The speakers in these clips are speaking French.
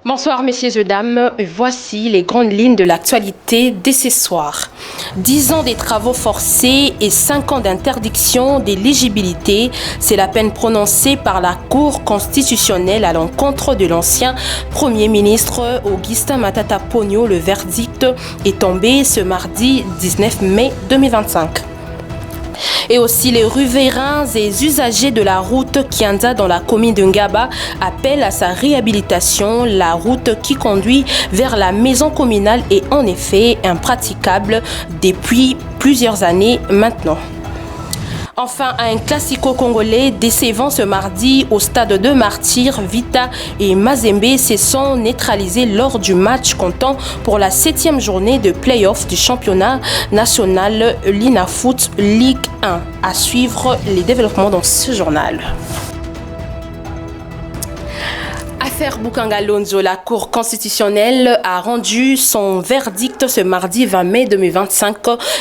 Bonsoir messieurs et dames, voici les grandes lignes de l'actualité dès ce soir. 10 ans des travaux forcés et 5 ans d'interdiction d'éligibilité, c'est la peine prononcée par la Cour constitutionnelle à l'encontre de l'ancien Premier ministre Augustin Matata Ponyo. Le verdict est tombé ce mardi 19 mai 2025. Et aussi les riverains et usagers de la route Kianda dans la commune de Ngaba appellent à sa réhabilitation. La route qui conduit vers la maison communale est en effet impraticable depuis plusieurs années maintenant. Enfin, un classico congolais décevant ce mardi au stade de Martyrs. Vita et Mazembe se sont neutralisés lors du match comptant pour la 7e journée de play-off du championnat national Linafoot Ligue 1. À suivre les développements dans ce journal. Affaire Bukanga Lonzo, la Cour constitutionnelle a rendu son verdict ce mardi 20 mai 2025.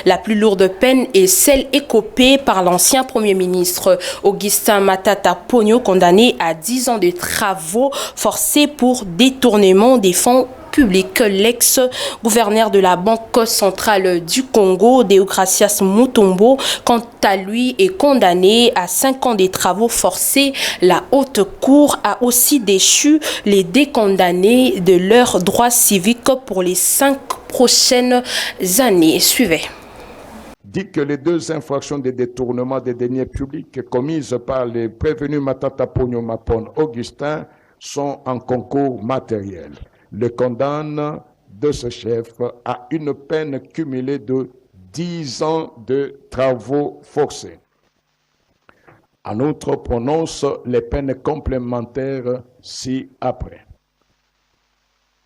La plus lourde peine est celle écopée par l'ancien Premier ministre Augustin Matata Ponyo, condamné à 10 ans de travaux forcés pour détournement des fonds public. L'ex-gouverneur de la Banque centrale du Congo, Deogracias Mutombo, quant à lui, est condamné à 5 ans de travaux forcés. La Haute Cour a aussi déchu les décondamnés de leurs droits civiques pour les 5 prochaines années. Suivez. Dit que les 2 infractions de détournement des deniers publics commises par les prévenus Matata Ponyo Mapon Augustin sont en concours matériel. Le condamne de ce chef à une peine cumulée de 10 ans de travaux forcés. En outre, prononce les peines complémentaires ci-après.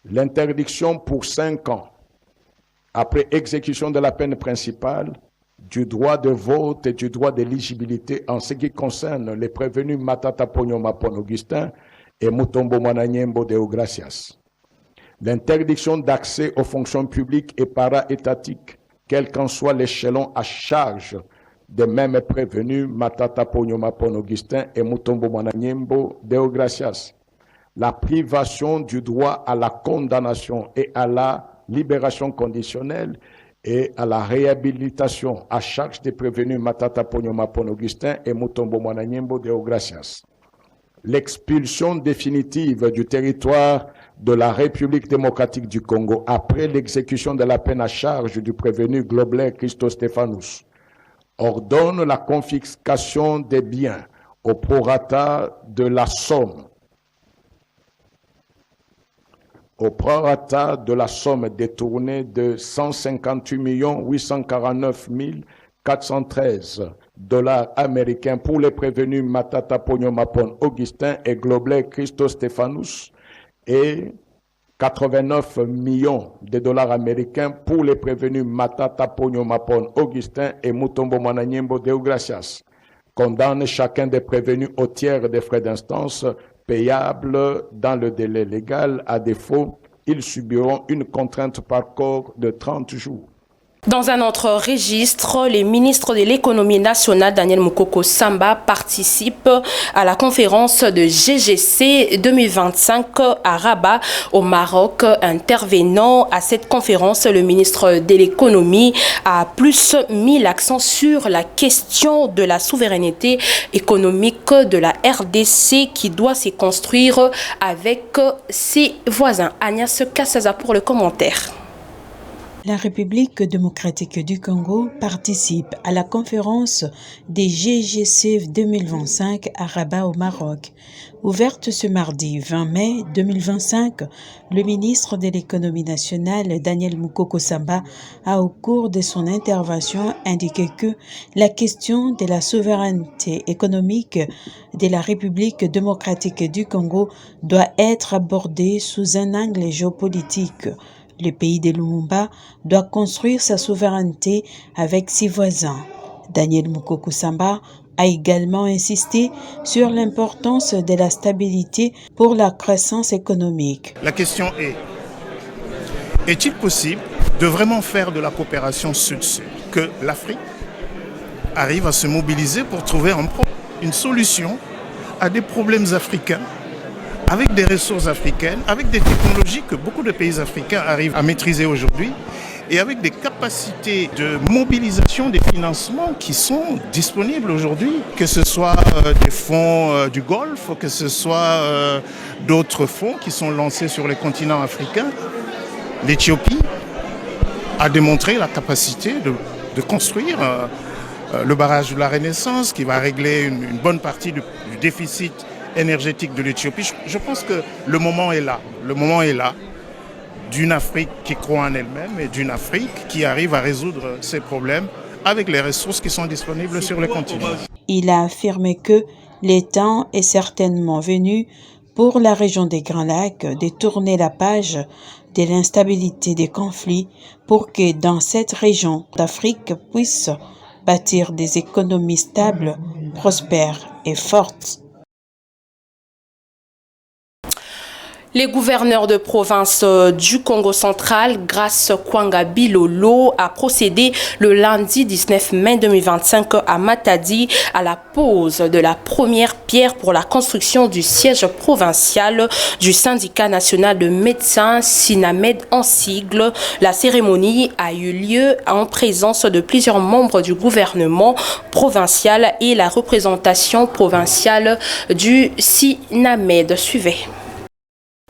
L'interdiction pour 5 ans, après exécution de la peine principale, du droit de vote et du droit d'éligibilité en ce qui concerne les prévenus Matata Ponyo Mapon Augustin et Mutombo Mwananyembo Deogracias. L'interdiction d'accès aux fonctions publiques et para-étatiques, quel qu'en soit l'échelon à charge des mêmes prévenus Matata Ponyo Mapon Augustin et Mutombo Mwananyembo Deogracias. La privation du droit à la condamnation et à la libération conditionnelle et à la réhabilitation à charge des prévenus Matata Ponyo Mapon Augustin et Mutombo Mwananyembo Deogracias. L'expulsion définitive du territoire de la République démocratique du Congo après l'exécution de la peine à charge du prévenu Globler Christo Stéphanous ordonne la confiscation des biens au prorata de la somme détournée de 158 849 413 $ américains pour les prévenus Matata Ponyo Mapon Augustin et Globler Christo Stéphanous et 89 millions de $ américains pour les prévenus Matata Ponyo Mapon Augustin et Mutombo Mwananyembo Deogracias. Condamne chacun des prévenus au tiers des frais d'instance payables dans le délai légal. À défaut, ils subiront une contrainte par corps de 30 jours. Dans un autre registre, les ministres de l'économie nationale, Daniel Mukoko Samba, participent à la conférence de GGC 2025 à Rabat, au Maroc. Intervenant à cette conférence, le ministre de l'économie a plus mis l'accent sur la question de la souveraineté économique de la RDC qui doit se construire avec ses voisins. Agnès Kassaza pour le commentaire. La République démocratique du Congo participe à la conférence des GGC 2025 à Rabat au Maroc. Ouverte ce mardi 20 mai 2025, le ministre de l'économie nationale, Daniel Mukoko Samba, a au cours de son intervention indiqué que la question de la souveraineté économique de la République démocratique du Congo doit être abordée sous un angle géopolitique. Le pays de Lumumba doit construire sa souveraineté avec ses voisins. Daniel Mukoko Samba a également insisté sur l'importance de la stabilité pour la croissance économique. La question est-il possible de vraiment faire de la coopération sud-sud, que l'Afrique arrive à se mobiliser pour trouver une solution à des problèmes africains avec des ressources africaines, avec des technologies que beaucoup de pays africains arrivent à maîtriser aujourd'hui, et avec des capacités de mobilisation des financements qui sont disponibles aujourd'hui, que ce soit des fonds du Golfe, que ce soit d'autres fonds qui sont lancés sur les continents africains. L'Éthiopie a démontré la capacité de construire le barrage de la Renaissance qui va régler une bonne partie du déficit énergétique de l'Éthiopie. Je pense que le moment est là. Le moment est là d'une Afrique qui croit en elle-même et d'une Afrique qui arrive à résoudre ses problèmes avec les ressources qui sont disponibles sur le continent. Il a affirmé que le temps est certainement venu pour la région des Grands Lacs de tourner la page de l'instabilité des conflits pour que dans cette région d'Afrique puisse bâtir des économies stables, prospères et fortes. Les gouverneurs de province du Congo central, Grace Kwanga Bilolo, a procédé le lundi 19 mai 2025 à Matadi à la pose de la première pierre pour la construction du siège provincial du syndicat national de médecins SINAMED en sigle. La cérémonie a eu lieu en présence de plusieurs membres du gouvernement provincial et la représentation provinciale du SINAMED. Suivez.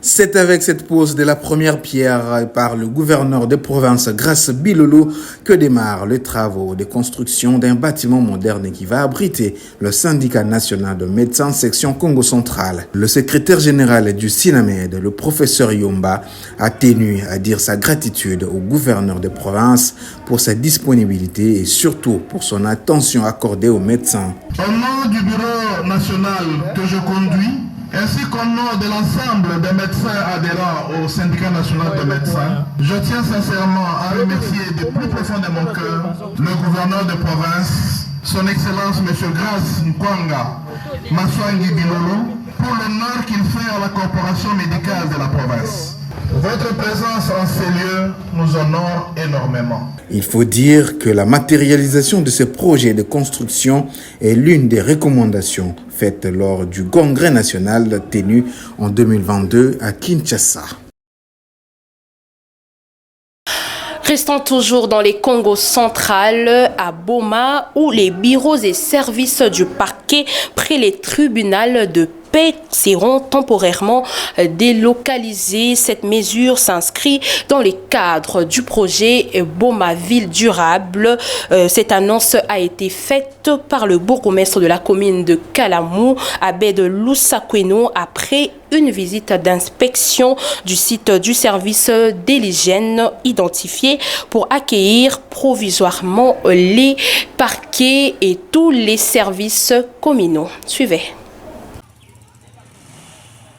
C'est avec cette pose de la première pierre par le gouverneur de province Grace Bilolo que démarrent les travaux de construction d'un bâtiment moderne qui va abriter le syndicat national de médecins section Congo central. Le secrétaire général du SINAMED, le professeur Yomba, a tenu à dire sa gratitude au gouverneur de province pour sa disponibilité et surtout pour son attention accordée aux médecins. Au nom du bureau national que je conduis, ainsi qu'au nom de l'ensemble des médecins adhérents au syndicat national de médecins, je tiens sincèrement à remercier du plus profond de mon cœur le gouverneur de province, son Excellence M. Grace Kwanga Maswangi Bilolo, pour l'honneur qu'il fait à la corporation médicale de la province. Votre présence en ces lieux nous honore énormément. Il faut dire que la matérialisation de ce projet de construction est l'une des recommandations faites lors du congrès national tenu en 2022 à Kinshasa. Restons toujours dans les Congo central, à Boma, où les bureaux et services du parquet près les tribunaux de paix seront temporairement délocalisés. Cette mesure s'inscrit dans le cadre du projet Boma Ville Durable. Cette annonce a été faite par le bourgmestre de la commune de Kalamou, Abed Loussakweno, après une visite d'inspection du site du service de l'hygiène identifié pour accueillir provisoirement les parquets et tous les services communaux. Suivez.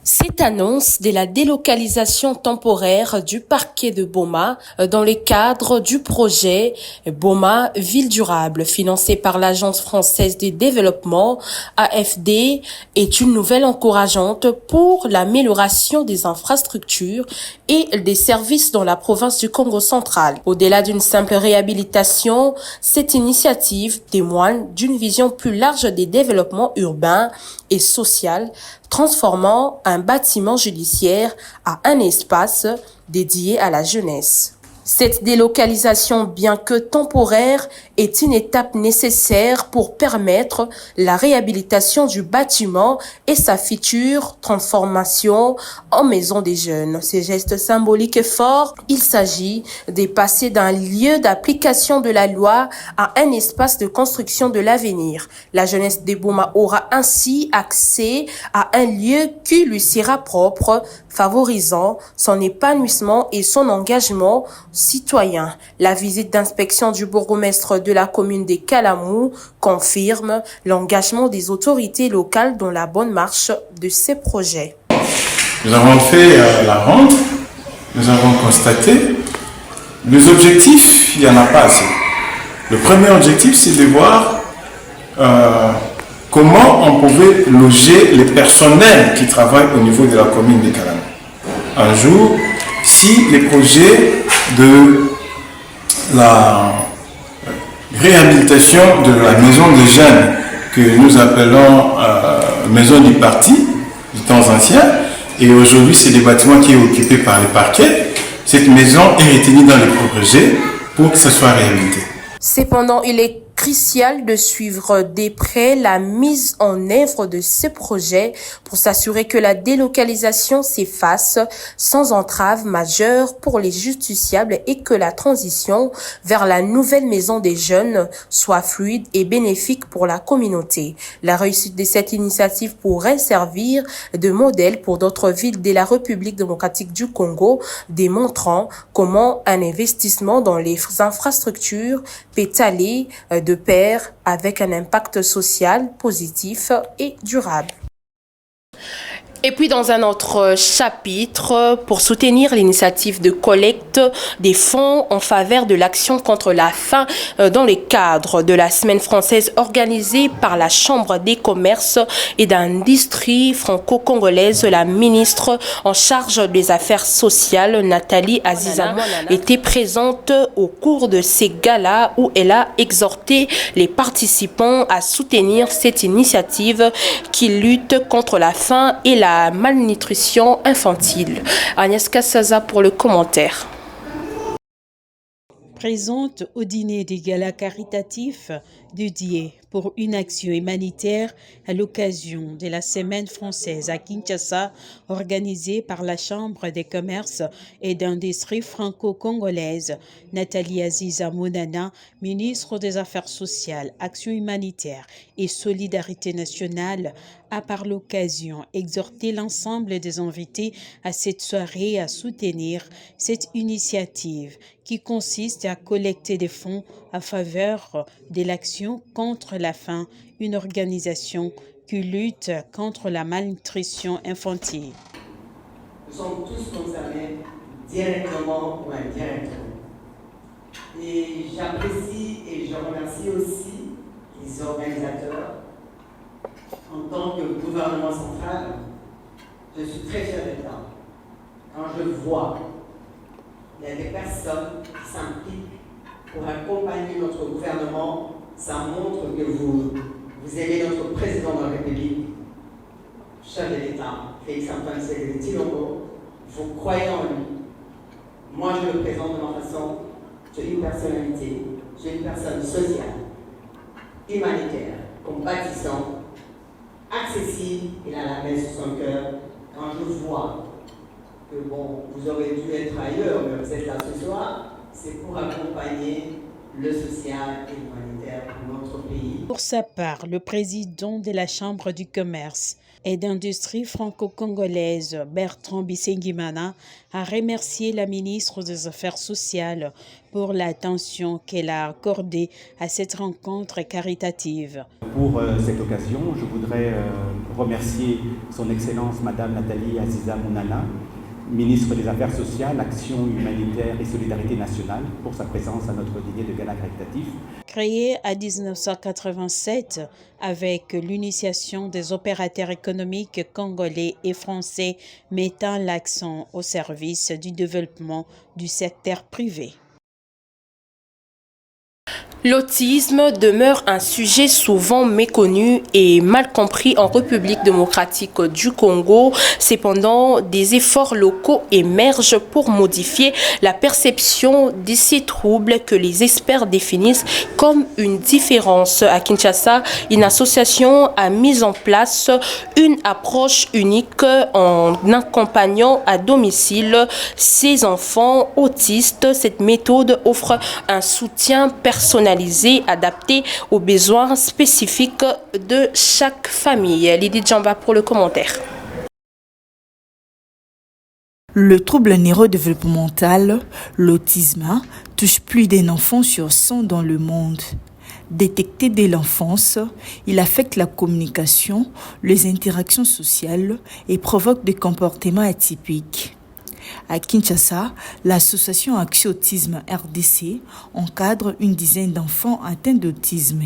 Cette annonce de la délocalisation temporaire du parquet de Boma dans le cadre du projet Boma Ville Durable financé par l'Agence française de développement AFD est une nouvelle encourageante pour l'amélioration des infrastructures et des services dans la province du Congo central. Au-delà d'une simple réhabilitation, cette initiative témoigne d'une vision plus large des développements urbains et social, transformant un bâtiment judiciaire à un espace dédié à la jeunesse. Cette délocalisation, bien que temporaire, est une étape nécessaire pour permettre la réhabilitation du bâtiment et sa future transformation en maison des jeunes. Ces gestes symboliques et forts, il s'agit de passer d'un lieu d'application de la loi à un espace de construction de l'avenir. La jeunesse de Boma aura ainsi accès à un lieu qui lui sera propre, favorisant son épanouissement et son engagement citoyen. La visite d'inspection du bourgmestre de la commune de Kalamou confirme l'engagement des autorités locales dans la bonne marche de ces projets. Nous avons fait la ronde, nous avons constaté les objectifs, il n'y en a pas assez. Le premier objectif, c'est de voir comment on pouvait loger les personnels qui travaillent au niveau de la commune de Kalamou. Un jour, si les projets de la réhabilitation de la maison des jeunes que nous appelons maison du parti du temps ancien, Et aujourd'hui, c'est des bâtiments qui est occupé par les parquets. Cette maison est retenue dans le projet pour que ça soit réhabilité. Cependant, il est crucial de suivre de près la mise en œuvre de ce projet pour s'assurer que la délocalisation s'efface sans entrave majeure pour les justiciables et que la transition vers la nouvelle maison des jeunes soit fluide et bénéfique pour la communauté. La réussite de cette initiative pourrait servir de modèle pour d'autres villes de la République démocratique du Congo, démontrant comment un investissement dans les infrastructures peut aller de pair avec un impact social positif et durable. Et puis dans un autre chapitre, pour soutenir l'initiative de collecte des fonds en faveur de l'action contre la faim dans le cadre de la semaine française organisée par la Chambre des commerces et d'industrie franco-congolaise, la ministre en charge des affaires sociales, Nathalie Aziza, était présente au cours de ces galas où elle a exhorté les participants à soutenir cette initiative qui lutte contre la faim et la malnutrition infantile. Agnès Kassaza pour le commentaire. Présente au dîner des galas caritatifs dédiés pour une action humanitaire à l'occasion de la Semaine française à Kinshasa, organisée par la Chambre des commerces et d'industrie franco-congolaise. Nathalie Aziza Monana, ministre des Affaires sociales, Action humanitaire et Solidarité nationale, a par l'occasion exhorté l'ensemble des invités à cette soirée à soutenir cette initiative qui consiste à collecter des fonds à faveur de l'action contre la faim, une organisation qui lutte contre la malnutrition infantile. Nous sommes tous concernés directement ou indirectement. Et j'apprécie et je remercie aussi les organisateurs. En tant que gouvernement central, je suis très fier d'être là. Quand je vois qu'il y a des personnes qui s'impliquent pour accompagner notre gouvernement, ça montre que vous aimez notre président de la République, chef de l'État, Félix-Antoine Tshisekedi-Tshilombo, vous croyez en lui. Moi, je le présente de ma façon. J'ai une personnalité, j'ai une personne sociale, humanitaire, compatissante, accessible, il a la main sur son cœur. Quand je vois que bon, vous aurez dû être ailleurs, mais vous êtes là ce soir, c'est pour accompagner le social et l'humanitaire pour notre pays. Pour sa part, le président de la Chambre du commerce et d'industrie franco-congolaise, Bertrand Bisengimana, a remercié la ministre des Affaires sociales pour l'attention qu'elle a accordée à cette rencontre caritative. Pour cette occasion, je voudrais remercier son Excellence Madame Nathalie Aziza Monana, ministre des Affaires sociales, Action humanitaire et Solidarité nationale, pour sa présence à notre dîner de gala caritatif. Créé en 1987 avec l'initiation des opérateurs économiques congolais et français mettant l'accent au service du développement du secteur privé. L'autisme demeure un sujet souvent méconnu et mal compris en République démocratique du Congo. Cependant, des efforts locaux émergent pour modifier la perception de ces troubles que les experts définissent comme une différence. À Kinshasa, une association a mis en place une approche unique en accompagnant à domicile ces enfants autistes. Cette méthode offre un soutien personnalisé adapté aux besoins spécifiques de chaque famille. Lydie Djamba pour le commentaire. Le trouble neurodéveloppemental, l'autisme, touche plus d'un enfant sur 100 dans le monde. Détecté dès l'enfance, il affecte la communication, les interactions sociales et provoque des comportements atypiques. À Kinshasa, l'association Action Autisme RDC encadre une dizaine d'enfants atteints d'autisme.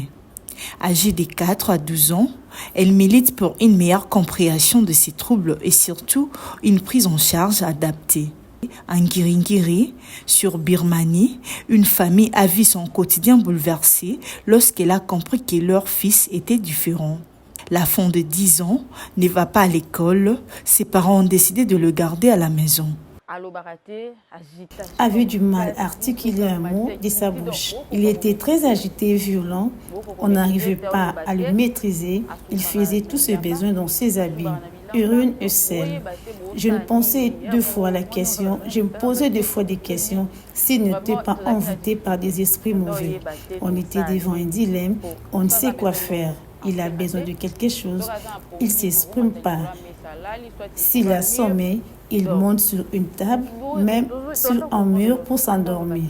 Âgés de 4 à 12 ans, elle milite pour une meilleure compréhension de ces troubles et surtout une prise en charge adaptée. À Ngiringiri, sur Birmanie, une famille a vu son quotidien bouleversé lorsqu'elle a compris que leur fils était différent. L'enfant de 10 ans ne va pas à l'école. Ses parents ont décidé de le garder à la maison. Avait du mal à articuler un mot de sa bouche. Il était très agité et violent. On n'arrivait pas à le maîtriser. Il faisait tous ses besoins dans ses habits, urine et sel. Je me pensais 2 fois la question. Je me posais 2 fois des questions s'il n'était pas envoûté par des esprits mauvais. On était devant un dilemme. On ne sait quoi faire. Il a besoin de quelque chose. Il ne s'exprime pas. S'il a sommeil, il monte sur une table, même sur un mur pour s'endormir.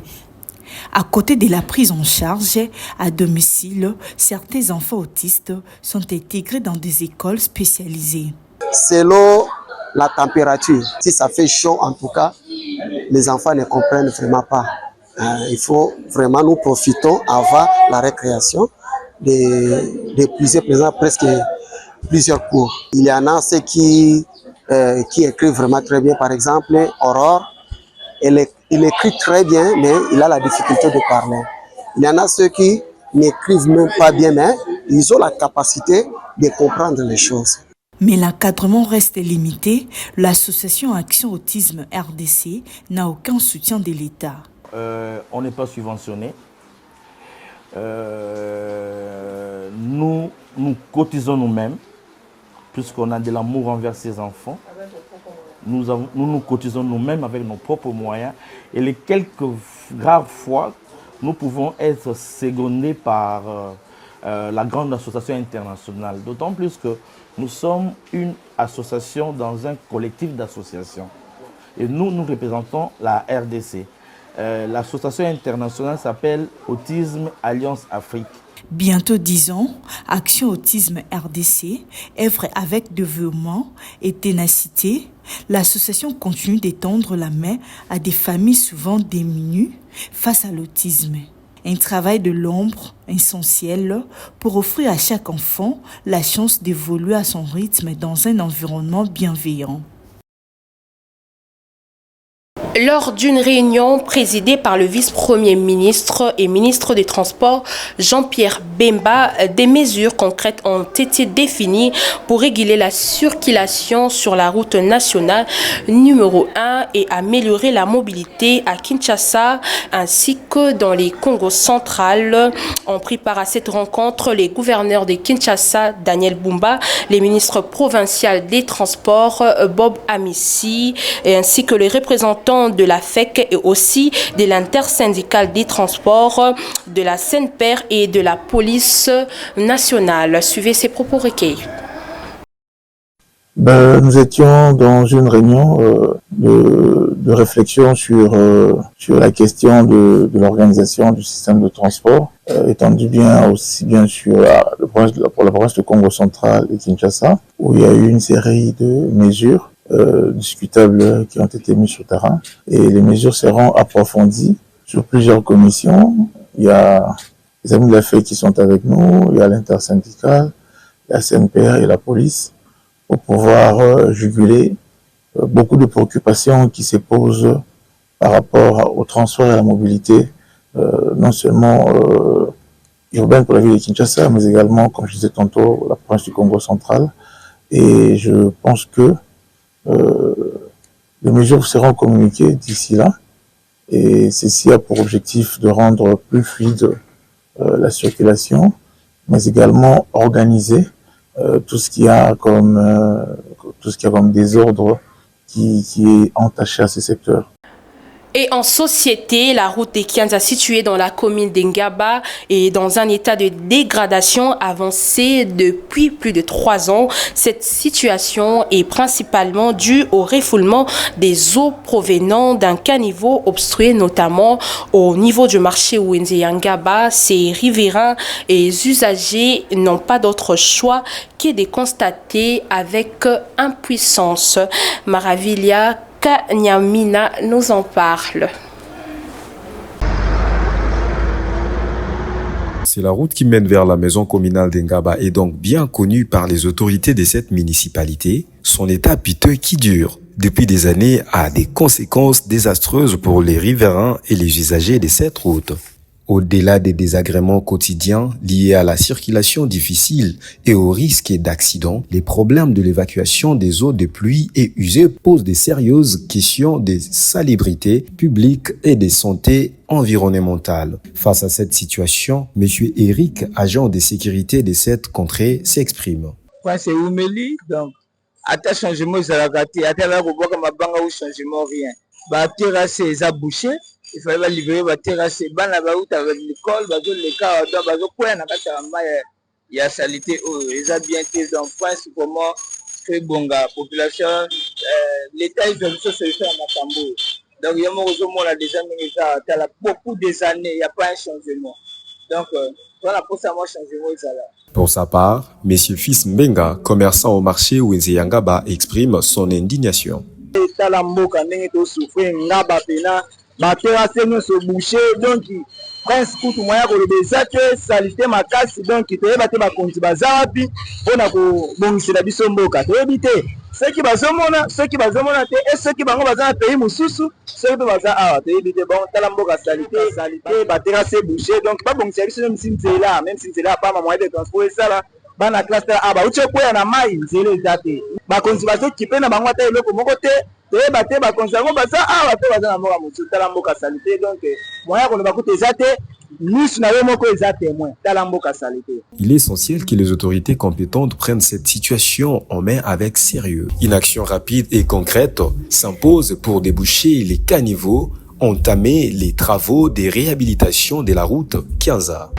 À côté de la prise en charge à domicile, certains enfants autistes sont intégrés dans des écoles spécialisées. Selon la température, si ça fait chaud en tout cas, les enfants ne comprennent vraiment pas. Il faut vraiment, nous profitons avant la récréation d'épuiser presque plusieurs cours. Il y en a ceux qui écrivent vraiment très bien, par exemple Aurore, il écrit très bien, mais il a la difficulté de parler. Il y en a ceux qui n'écrivent même pas bien, mais ils ont la capacité de comprendre les choses. Mais l'encadrement reste limité. L'association Action Autisme RDC n'a aucun soutien de l'État. On n'est pas subventionné. Nous cotisons nous-mêmes, puisqu'on a de l'amour envers ces enfants. Nous cotisons nous-mêmes avec nos propres moyens. Et les quelques rares fois, nous pouvons être secondés par la grande association internationale. D'autant plus que nous sommes une association dans un collectif d'associations. Et nous représentons la RDC. L'association internationale s'appelle Autisme Alliance Afrique. Bientôt 10 ans, Action Autisme RDC œuvre avec dévouement et ténacité. L'association continue d'étendre la main à des familles souvent démunies face à l'autisme. Un travail de l'ombre essentiel pour offrir à chaque enfant la chance d'évoluer à son rythme dans un environnement bienveillant. Lors d'une réunion présidée par le vice-premier ministre et ministre des Transports, Jean-Pierre Bemba, des mesures concrètes ont été définies pour réguler la circulation sur la route nationale numéro 1 et améliorer la mobilité à Kinshasa ainsi que dans les Congos central. Ont pris part à cette rencontre les gouverneurs de Kinshasa, Daniel Bumba, les ministres provinciaux des Transports, Bob Amissi, ainsi que les représentants de la FEC et aussi de l'intersyndicale des transports, de la SENPER et de la police nationale. Suivez ces propos recueillis. Nous étions dans une réunion de réflexion sur la question de l'organisation du système de transport, étendu bien aussi bien sur pour la province de Congo central et Kinshasa, où il y a eu une série de mesures discutables qui ont été mises sur terrain, et les mesures seront approfondies sur plusieurs commissions. Il y a les amis de la FEC qui sont avec nous, il y a l'intersyndicale, la CNPR et la police, pour pouvoir juguler beaucoup de préoccupations qui se posent par rapport au transport et à la mobilité, non seulement urbaine pour la ville de Kinshasa, mais également, comme je disais tantôt, la province du Congo central. Et je pense que les mesures seront communiquées d'ici là, et ceci a pour objectif de rendre plus fluide la circulation, mais également organiser tout ce qu'il y a comme désordre qui est entaché à ces secteurs. Et en société, la route des Kianza, située dans la commune d'Engaba, est dans un état de dégradation avancé depuis plus de 3 ans. Cette situation est principalement due au refoulement des eaux provenant d'un caniveau obstrué, notamment au niveau du marché Wenze Yangaba. Ces riverains et usagers n'ont pas d'autre choix que de constater avec impuissance. Maravilia Nyamina nous en parle. C'est la route qui mène vers la maison communale d'Engaba est donc bien connue par les autorités de cette municipalité. Son état piteux qui dure depuis des années a des conséquences désastreuses pour les riverains et les usagers de cette route. Au-delà des désagréments quotidiens liés à la circulation difficile et au risque d'accident, les problèmes de l'évacuation des eaux de pluie et usées posent des sérieuses questions de salubrité publique et de santé environnementale. Face à cette situation, M. Eric, agent de sécurité de cette contrée, s'exprime. C'est Oumeli, donc, à ta changement, ça a gâté, à ta changement, rien. Bah, terrasse, ça a bouché. Il fallait livrer la terrasse, ban la route avec l'école, les cas, il y a salité, ils ont bien été en France, comment fait bon la population, l'État ils ont une solution à Matambo. Donc il y a des années, beaucoup des années, il n'y a pas un changement. Donc voilà pour ça moi changement ça là. Pour sa part, M. Fils Mbenga, commerçant au marché Wenze Yangaba, exprime son indignation. Terrasse nous se boucher donc prince kutu moya ko lebeza que salité makasi donc toyeba te bakonzi bazapi pona ko bongisela biso mboka toyebite ceux qui bazomona te et ceux qui bango baza na pays mususu ceux qui baza awa toyebite bon tala mboka salité ba terrasse boucher donc ba bongisela biso même si nzela pas moyen de transport ça là bana classe aba uche koya na mai nzela ezate bakonzi bazo kipe na bango ta eloko moko te. Il est essentiel que les autorités compétentes prennent cette situation en main avec sérieux. Une action rapide et concrète s'impose pour déboucher les caniveaux, entamer les travaux de réhabilitation de la route Kianza.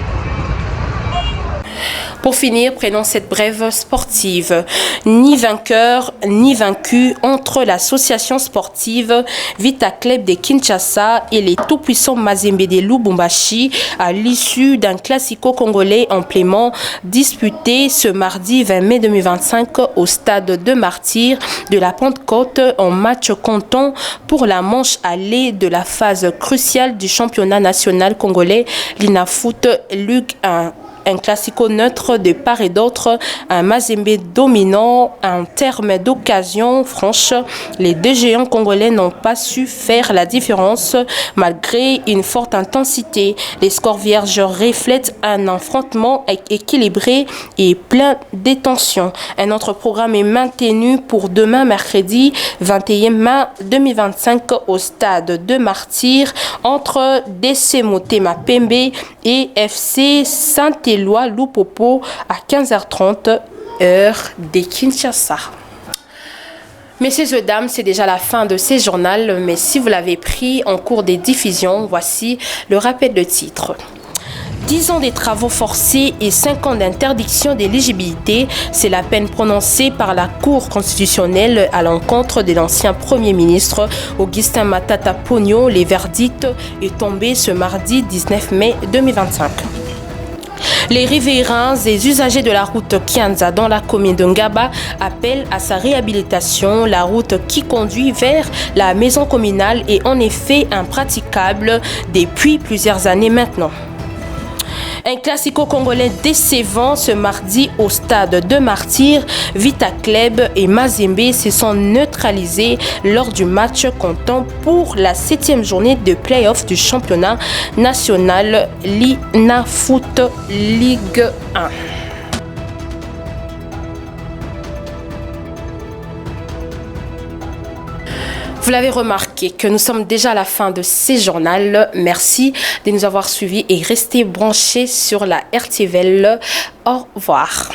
Pour finir, prenons cette brève sportive. Ni vainqueur, ni vaincu entre l'association sportive Vita Club de Kinshasa et les tout-puissants Mazembe de Lubumbashi à l'issue d'un classico congolais en plément disputé ce mardi 20 mai 2025 au stade de Martyrs de la Pentecôte en match comptant pour la manche allée de la phase cruciale du championnat national congolais l'INAFoot Ligue 1. Un classico neutre de part et d'autre, un Mazembe dominant, en termes d'occasion franche. Les deux géants congolais n'ont pas su faire la différence malgré une forte intensité. Les scores vierges reflètent un affrontement équilibré et plein de tensions. Un autre programme est maintenu pour demain mercredi 21 mai 2025 au stade de Martyrs entre DC Motema Pembe et FC Saint-Éloi Lupopo à 15h30 heure de Kinshasa. Messieurs et dames, c'est déjà la fin de ce journal, mais si vous l'avez pris en cours des diffusions, voici le rappel de titre. 10 ans de travaux forcés et 5 ans d'interdiction d'éligibilité, c'est la peine prononcée par la Cour constitutionnelle à l'encontre de l'ancien Premier ministre Augustin Matata Ponyo. Le verdict est tombé ce mardi 19 mai 2025. Les riverains et usagers de la route Kianza dans la commune de Ngaba appellent à sa réhabilitation. La route qui conduit vers la maison communale est en effet impraticable depuis plusieurs années maintenant. Un classico congolais décevant ce mardi au stade de Martyrs. Vita Club et Mazembe se sont neutralisés lors du match comptant pour la 7e journée de play-off du championnat national l'INAFoot Ligue 1. Vous l'avez remarqué que nous sommes déjà à la fin de ce journal. Merci de nous avoir suivis et restez branchés sur la RTVL. Au revoir.